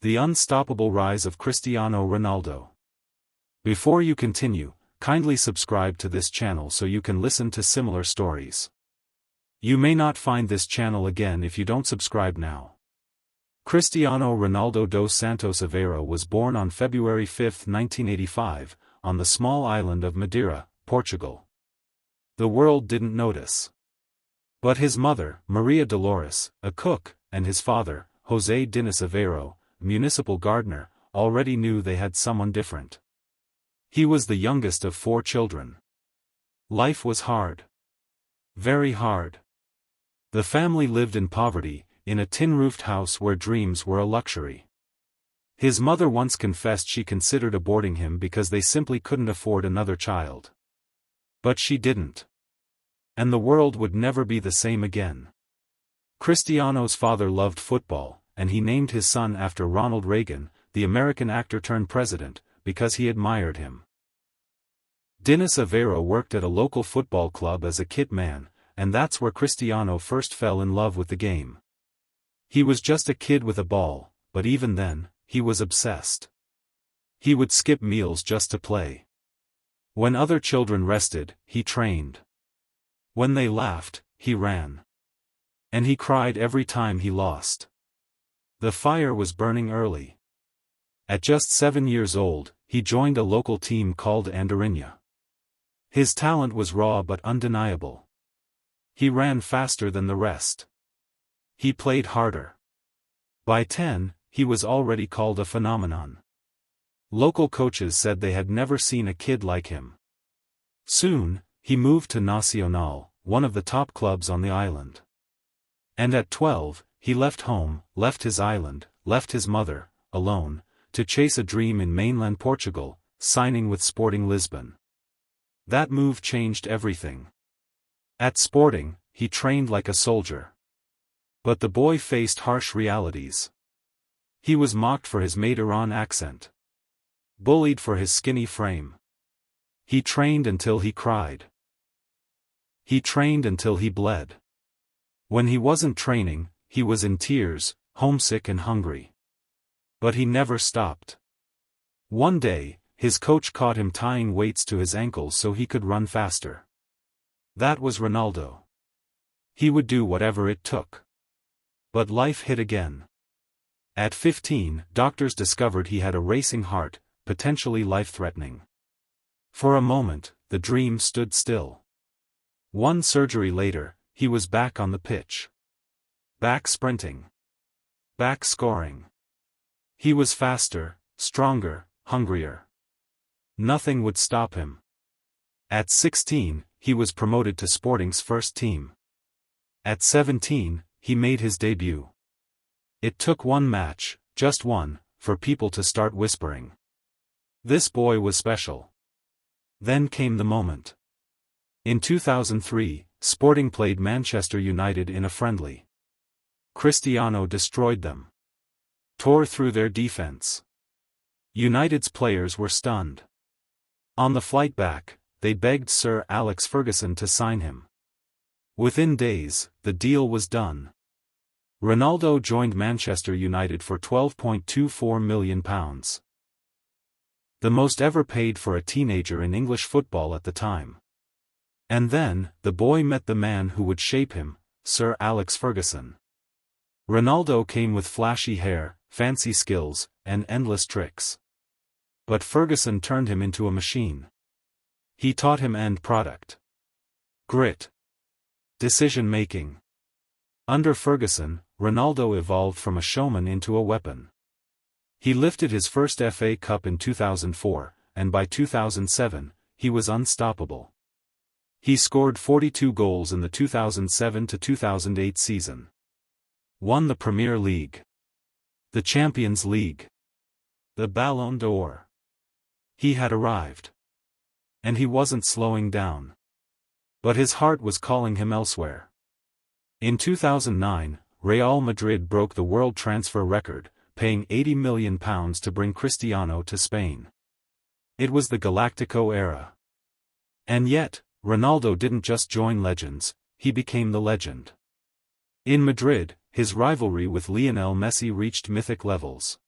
The unstoppable rise of Cristiano Ronaldo. Before you continue, kindly subscribe to this channel so you can listen to similar stories. You may not find this channel again if you don't subscribe now. Cristiano Ronaldo dos Santos Aveiro was born on February 5, 1985, on the small island of Madeira, Portugal. The world didn't notice. But his mother, Maria Dolores, a cook, and his father, José Diniz Aveiro, municipal gardener, already knew they had someone different. He was the youngest of 4 children. Life was hard. Very hard. The family lived in poverty, in a tin-roofed house where dreams were a luxury. His mother once confessed she considered aborting him because they simply couldn't afford another child. But she didn't. And the world would never be the same again. Cristiano's father loved football, and he named his son after Ronald Reagan, the American actor turned president, because he admired him. Diniz Aveiro worked at a local football club as a kit man, and that's where Cristiano first fell in love with the game. He was just a kid with a ball, but even then, he was obsessed. He would skip meals just to play. When other children rested, he trained. When they laughed, he ran. And he cried every time he lost. The fire was burning early. At just 7 years old, he joined a local team called Andorinha. His talent was raw but undeniable. He ran faster than the rest. He played harder. By 10, he was already called a phenomenon. Local coaches said they had never seen a kid like him. Soon, he moved to Nacional, one of the top clubs on the island. And at 12, he left home, left his island, left his mother, alone, to chase a dream in mainland Portugal, signing with Sporting Lisbon. That move changed everything. At Sporting, he trained like a soldier. But the boy faced harsh realities. He was mocked for his Madeiran accent. Bullied for his skinny frame. He trained until he cried. He trained until he bled. When he wasn't training, he was in tears, homesick and hungry. But he never stopped. One day, his coach caught him tying weights to his ankles so he could run faster. That was Ronaldo. He would do whatever it took. But life hit again. At 15, doctors discovered he had a racing heart, potentially life-threatening. For a moment, the dream stood still. One surgery later, he was back on the pitch. Back sprinting. Back scoring. He was faster, stronger, hungrier. Nothing would stop him. At 16, he was promoted to Sporting's first team. At 17, he made his debut. It took one match, just one, for people to start whispering. This boy was special. Then came the moment. In 2003, Sporting played Manchester United in a friendly. Cristiano destroyed them. Tore through their defense. United's players were stunned. On the flight back, they begged Sir Alex Ferguson to sign him. Within days, the deal was done. Ronaldo joined Manchester United for £12.24 million. The most ever paid for a teenager in English football at the time. And then, the boy met the man who would shape him, Sir Alex Ferguson. Ronaldo came with flashy hair, fancy skills, and endless tricks. But Ferguson turned him into a machine. He taught him end product. Grit. Decision-making. Under Ferguson, Ronaldo evolved from a showman into a weapon. He lifted his first FA Cup in 2004, and by 2007, he was unstoppable. He scored 42 goals in the 2007-2008 season. Won the Premier League. The Champions League. The Ballon d'Or. He had arrived. And he wasn't slowing down. But his heart was calling him elsewhere. In 2009, Real Madrid broke the world transfer record, paying £80 million to bring Cristiano to Spain. It was the Galactico era. And yet, Ronaldo didn't just join legends, he became the legend. In Madrid, his rivalry with Lionel Messi reached mythic levels.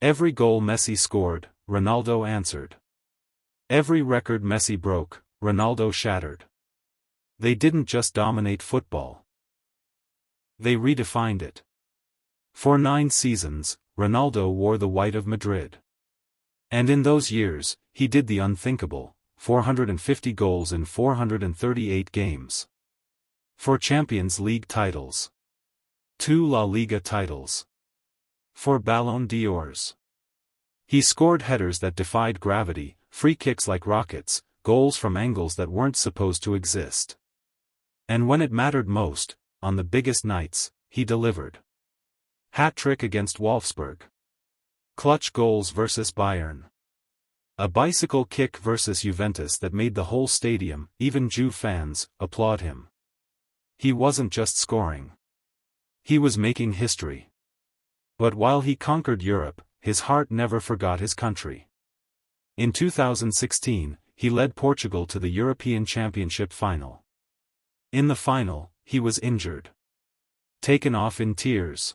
Every goal Messi scored, Ronaldo answered. Every record Messi broke, Ronaldo shattered. They didn't just dominate football. They redefined it. For 9 seasons, Ronaldo wore the white of Madrid. And in those years, he did the unthinkable, 450 goals in 438 games. 4 Champions League titles. 2 La Liga titles. 4 Ballon d'Ors. He scored headers that defied gravity, free kicks like rockets, goals from angles that weren't supposed to exist. And when it mattered most, on the biggest nights, he delivered. Hat-trick against Wolfsburg. Clutch goals versus Bayern. A bicycle kick versus Juventus that made the whole stadium, even Juve fans, applaud him. He wasn't just scoring. He was making history. But while he conquered Europe, his heart never forgot his country. In 2016, he led Portugal to the European Championship final. In the final, he was injured. Taken off in tears.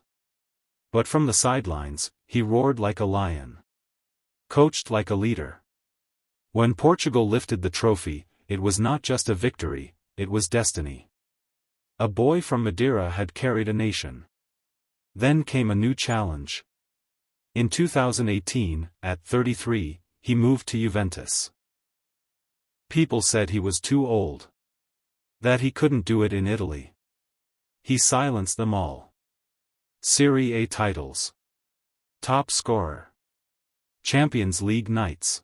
But from the sidelines, he roared like a lion. Coached like a leader. When Portugal lifted the trophy, it was not just a victory, it was destiny. A boy from Madeira had carried a nation. Then came a new challenge. In 2018, at 33, he moved to Juventus. People said he was too old. That he couldn't do it in Italy. He silenced them all. Serie A titles. Top scorer. Champions League nights.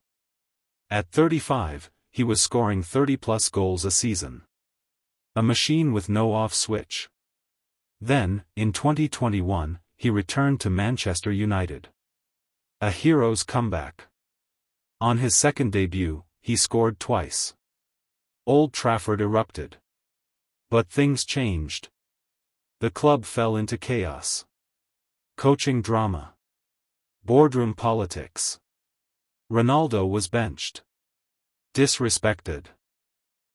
At 35, he was scoring 30-plus goals a season. A machine with no off switch. Then, in 2021, he returned to Manchester United. A hero's comeback. On his second debut, he scored twice. Old Trafford erupted. But things changed. The club fell into chaos. Coaching drama. Boardroom politics. Ronaldo was benched. Disrespected.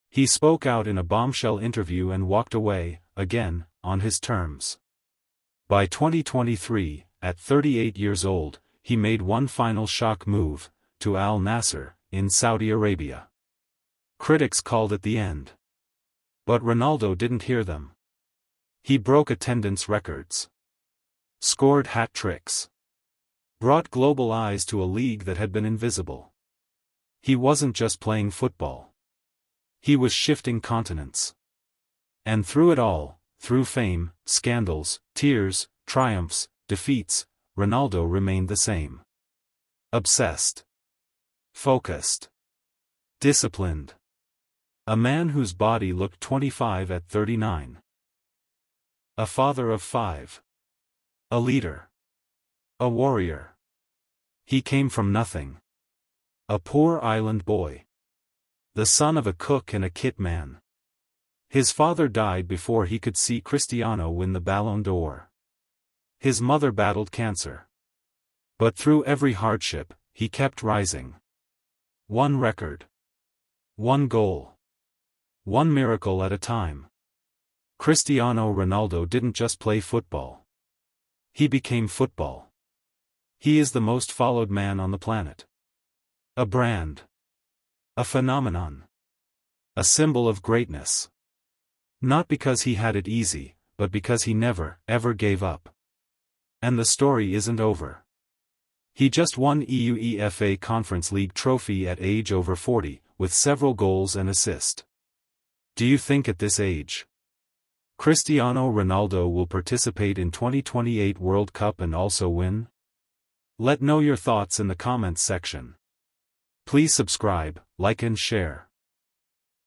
He spoke out in a bombshell interview and walked away, again, on his terms. By 2023, at 38 years old, he made one final shock move, to Al Nassr, in Saudi Arabia. Critics called it the end. But Ronaldo didn't hear them. He broke attendance records. Scored hat-tricks. Brought global eyes to a league that had been invisible. He wasn't just playing football. He was shifting continents. And through it all, through fame, scandals, tears, triumphs, defeats, Ronaldo remained the same. Obsessed. Focused. Disciplined. A man whose body looked 25 at 39. A father of 5. A leader. A warrior. He came from nothing. A poor island boy. The son of a cook and a kit man. His father died before he could see Cristiano win the Ballon d'Or. His mother battled cancer. But through every hardship, he kept rising. One record. One goal. One miracle at a time. Cristiano Ronaldo didn't just play football. He became football. He is the most followed man on the planet. A brand. A phenomenon. A symbol of greatness. Not because he had it easy, but because he never, ever gave up. And the story isn't over. He just won UEFA Conference League trophy at age over 40, with several goals and assists. Do you think at this age, Cristiano Ronaldo will participate in 2028 World Cup and also win? Let know your thoughts in the comments section. Please subscribe, like and share.